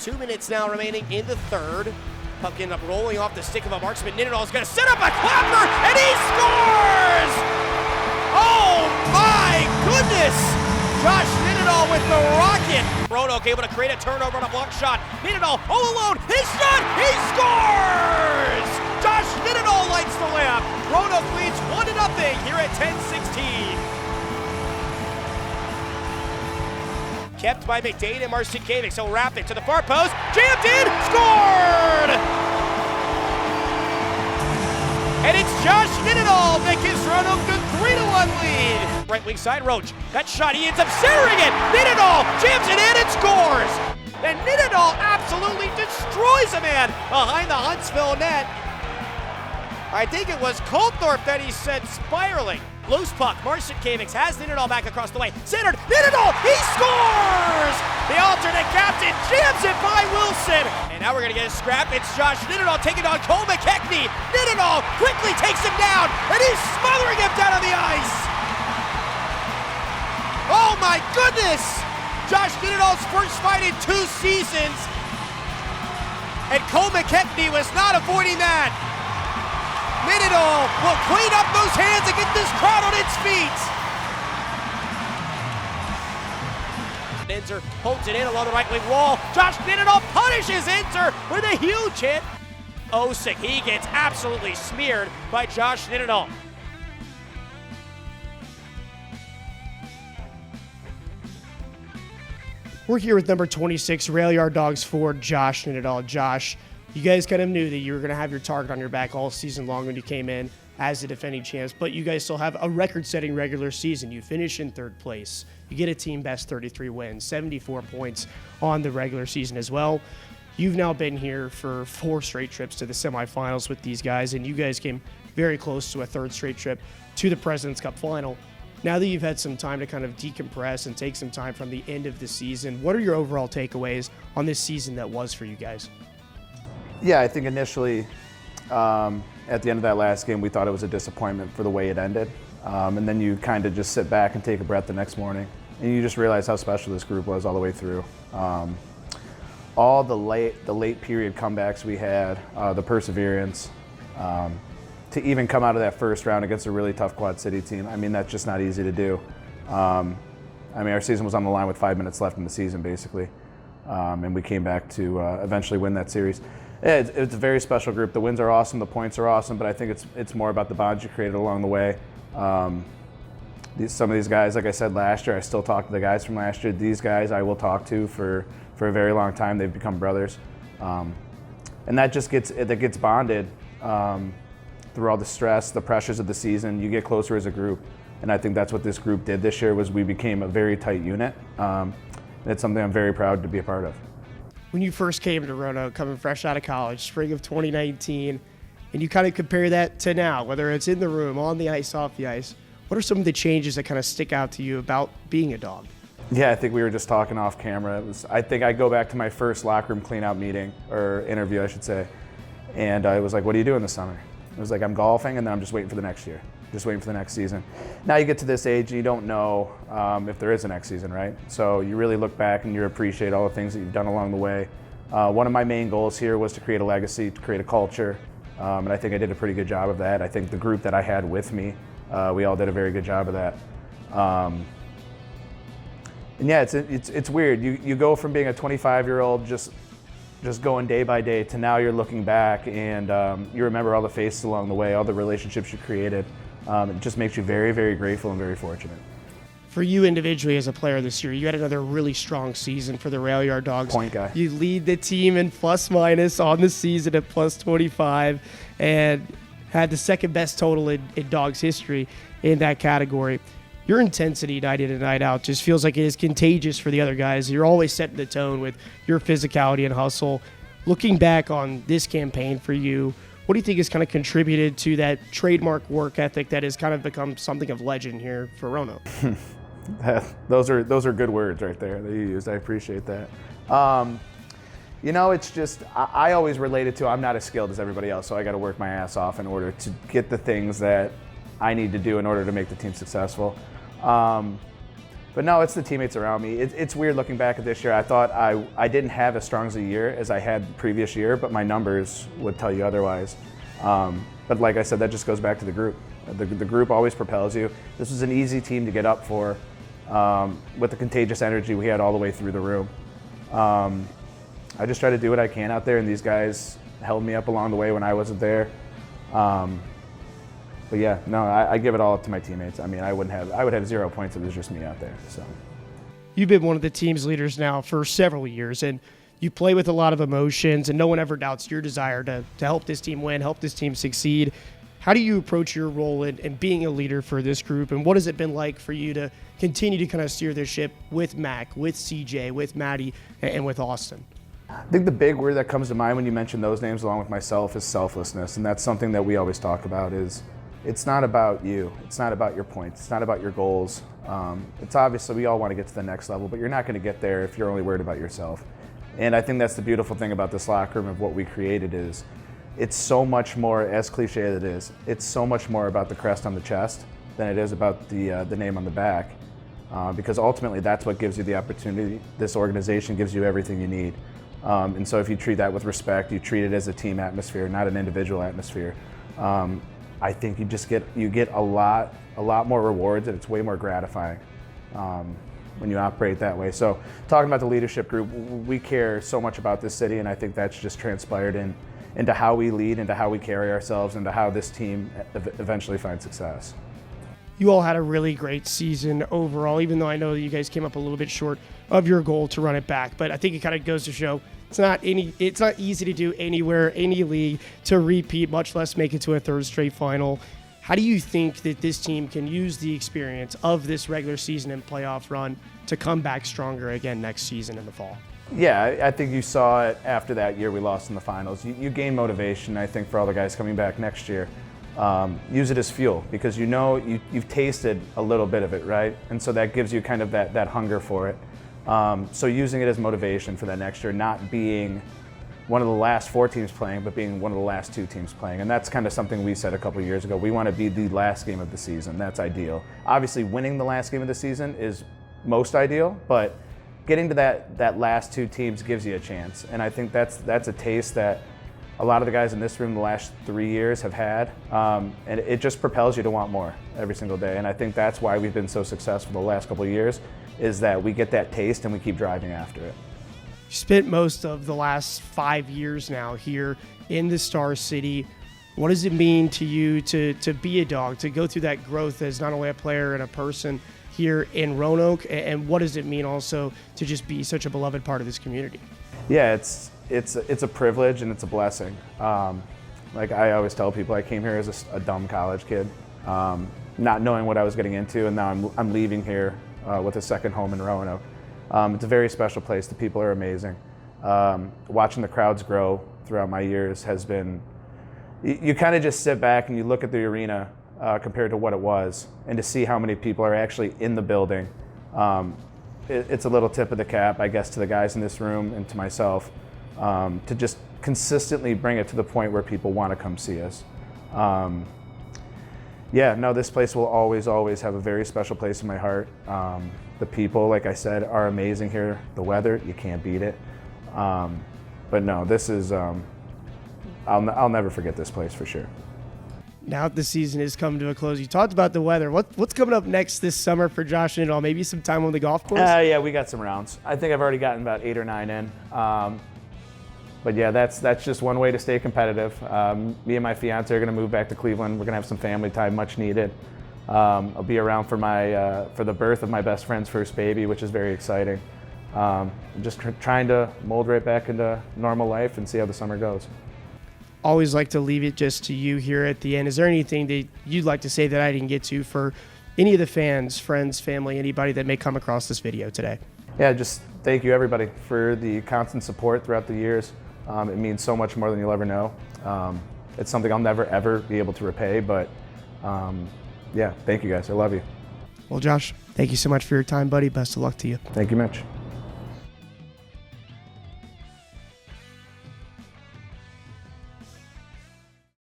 2 minutes now remaining in the third. Puck ended up rolling off the stick of a marksman. Nenadal is going to set up a clapper, and he scores! Oh my goodness! Josh Nenadal with the rocket. Roanoke able to create a turnover on a block shot. Nenadal all alone. His shot, he scores! Josh Nenadal lights the layup. Roanoke leads 1-0 here at 10:16. Kept by McDade and Marcinkiewicz. He'll wrap it to the far post. Jammed in, scored! And it's Josh Nenadal that gives Roanoke the 3-1 lead. Right wing side, Roach. That shot, he ends up centering it. Nenadal jams it in and scores. And Nenadal absolutely destroys a man behind the Huntsville net. I think it was Colthorpe that he sent spiraling. Loose puck, Marcinkiewicz has Nenadal back across the way. Centered, Nenadal, he scores! The alternate captain jams it by Wilson. And now we're gonna get a scrap. It's Josh Nenadal taking on Cole McKechnie. Nenadal quickly takes him down, and he's smothering him down on the ice. Oh my goodness! Josh Nenadal's first fight in 2 seasons. And Cole McKechnie was not avoiding that. Nenadal will clean up those hands and get this crowd on its feet. Inzer holds it in along the right wing wall. Josh Nenadal punishes Inzer with a huge hit. Osick, he gets absolutely smeared by Josh Nenadal. We're here with number 26, Rail Yard Dawgs forward Josh Nenadal. Josh, you guys kind of knew that you were going to have your target on your back all season long when you came in as the defending champs, but you guys still have a record-setting regular season. You finish in 3rd place. You get a team best 33 wins, 74 points on the regular season as well. You've now been here for 4 straight trips to the semifinals with these guys, and you guys came very close to a 3rd straight trip to the President's Cup final. Now that you've had some time to kind of decompress and take some time from the end of the season, what are your overall takeaways on this season that was for you guys? Yeah, I think initially at the end of that last game, we thought it was a disappointment for the way it ended. And then you kind of just sit back and take a breath the next morning, and you just realize how special this group was all the way through. All the late period comebacks we had, the perseverance, to even come out of that first round against a really tough Quad City team. I mean, that's just not easy to do. I mean, our season was on the line with 5 minutes left in the season, basically. And we came back to eventually win that series. It's a very special group. The wins are awesome, the points are awesome, but I think it's more about the bonds you created along the way. Some of these guys, like I said last year, I still talk to the guys from last year. These guys I will talk to for a very long time. They've become brothers. And that just gets bonded through all the stress, the pressures of the season. You get closer as a group. And I think that's what this group did this year, was we became a very tight unit. It's something I'm very proud to be a part of. When you first came to Roanoke, coming fresh out of college, spring of 2019, and you kind of compare that to now, whether it's in the room, on the ice, off the ice, what are some of the changes that kind of stick out to you about being a Dog? Yeah, I think we were just talking off camera. I think I go back to my first locker room cleanout meeting, or interview, I should say, and I was like, what are you doing this summer? I was like, I'm golfing, and then I'm just waiting for the next year. Just waiting for the next season. Now you get to this age and you don't know if there is a next season, right? So you really look back and you appreciate all the things that you've done along the way. One of my main goals here was to create a legacy, to create a culture, and I think I did a pretty good job of that. I think the group that I had with me, we all did a very good job of that. And yeah, it's weird. You go from being a 25-year-old just going day by day to now you're looking back and you remember all the faces along the way, all the relationships you created. It just makes you very, very grateful and very fortunate. For you individually as a player this year, you had another really strong season for the Rail Yard Dawgs. Point guy. You lead the team in plus minus on the season at plus 25 and had the second best total in Dogs history in that category. Your intensity night in and night out just feels like it is contagious for the other guys. You're always setting the tone with your physicality and hustle. Looking back on this campaign for you, what do you think has kind of contributed to that trademark work ethic that has kind of become something of legend here for Roanoke? Those are good words right there that you used. I appreciate that. You know, it's just, I always relate it to, I'm not as skilled as everybody else, so I got to work my ass off in order to get the things that I need to do in order to make the team successful. The But no, it's the teammates around me. It's weird looking back at this year. I thought I didn't have as strong as a year as I had the previous year, but my numbers would tell you otherwise. But like I said, that just goes back to the group. The group always propels you. This was an easy team to get up for with the contagious energy we had all the way through the room. I just try to do what I can out there, and these guys held me up along the way when I wasn't there. But yeah, no, I give it all up to my teammates. I mean, I would have 0 points if it was just me out there. So, You've been one of the team's leaders now for several years, and you play with a lot of emotions, and no one ever doubts your desire to help this team win, help this team succeed. How do you approach your role in being a leader for this group, and what has it been like for you to continue to kind of steer this ship with Mac, with CJ, with Maddie, and with Austin? I think the big word that comes to mind when you mention those names along with myself is selflessness, and that's something that we always talk about. It's not about you. It's not about your points. It's not about your goals. It's obviously we all want to get to the next level, but you're not going to get there if you're only worried about yourself. And I think that's the beautiful thing about this locker room of what we created is it's so much more, as cliche as it is, it's so much more about the crest on the chest than it is about the name on the back. Because ultimately that's what gives you the opportunity. This organization gives you everything you need. And so if you treat that with respect, you treat it as a team atmosphere, not an individual atmosphere. I think you get a lot more rewards, and it's way more gratifying when you operate that way. So talking about the leadership group, we care so much about this city, and I think that's just transpired into how we lead, into how we carry ourselves, into how this team eventually finds success. You all had a really great season overall, even though I know that you guys came up a little bit short of your goal to run it back. But I think it kind of goes to show it's not easy to do anywhere, any league, to repeat, much less make it to a third straight final. How do you think that this team can use the experience of this regular season and playoff run to come back stronger again next season in the fall? Yeah, I think you saw it after that year we lost in the finals. You gain motivation, I think, for all the guys coming back next year. Use it as fuel because you've tasted a little bit of it, right? And so that gives you kind of that hunger for it. So using it as motivation for that next year, not being one of the last 4 teams playing, but being one of the last 2 teams playing. And that's kind of something we said a couple of years ago. We want to be the last game of the season. That's ideal. Obviously, winning the last game of the season is most ideal, but getting to that last 2 teams gives you a chance. And I think that's a taste that a lot of the guys in this room the last 3 years have had. And it just propels you to want more every single day. And I think that's why we've been so successful the last couple of years, is that we get that taste and we keep driving after it. You spent most of the last 5 years now here in the Star City. What does it mean to you to be a Dawg, to go through that growth as not only a player and a person here in Roanoke, and what does it mean also to just be such a beloved part of this community? Yeah, it's a privilege and it's a blessing. Like I always tell people, I came here as a dumb college kid, not knowing what I was getting into, and now I'm leaving here with a second home in Roanoke. It's a very special place. The people are amazing. Watching the crowds grow throughout my years has been, you kind of just sit back and you look at the arena compared to what it was, and to see how many people are actually in the building. It's a little tip of the cap, I guess, to the guys in this room and to myself, to just consistently bring it to the point where people want to come see us. Yeah, no, this place will always have a very special place in my heart. The people, like I said, are amazing here. The weather, you can't beat it. But no, this is, I'll never forget this place for sure. Now that the season has come to a close, you talked about the weather. What's coming up next this summer for Josh Nenadal? Maybe some time on the golf course? Yeah, we got some rounds. I think I've already gotten about 8 or 9 in. But yeah, that's just one way to stay competitive. Me and my fiance are going to move back to Cleveland. We're going to have some family time, much needed. I'll be around for the birth of my best friend's first baby, which is very exciting. I'm just trying to mold right back into normal life and see how the summer goes. Always like to leave it just to you here at the end. Is there anything that you'd like to say that I didn't get to for any of the fans, friends, family, anybody that may come across this video today? Yeah, just thank you everybody for the constant support throughout the years. It means so much more than you'll ever know. It's something I'll never ever be able to repay, but yeah, thank you guys. I love you. Well, Josh, thank you so much for your time, buddy. Best of luck to you. Thank you, Mitch.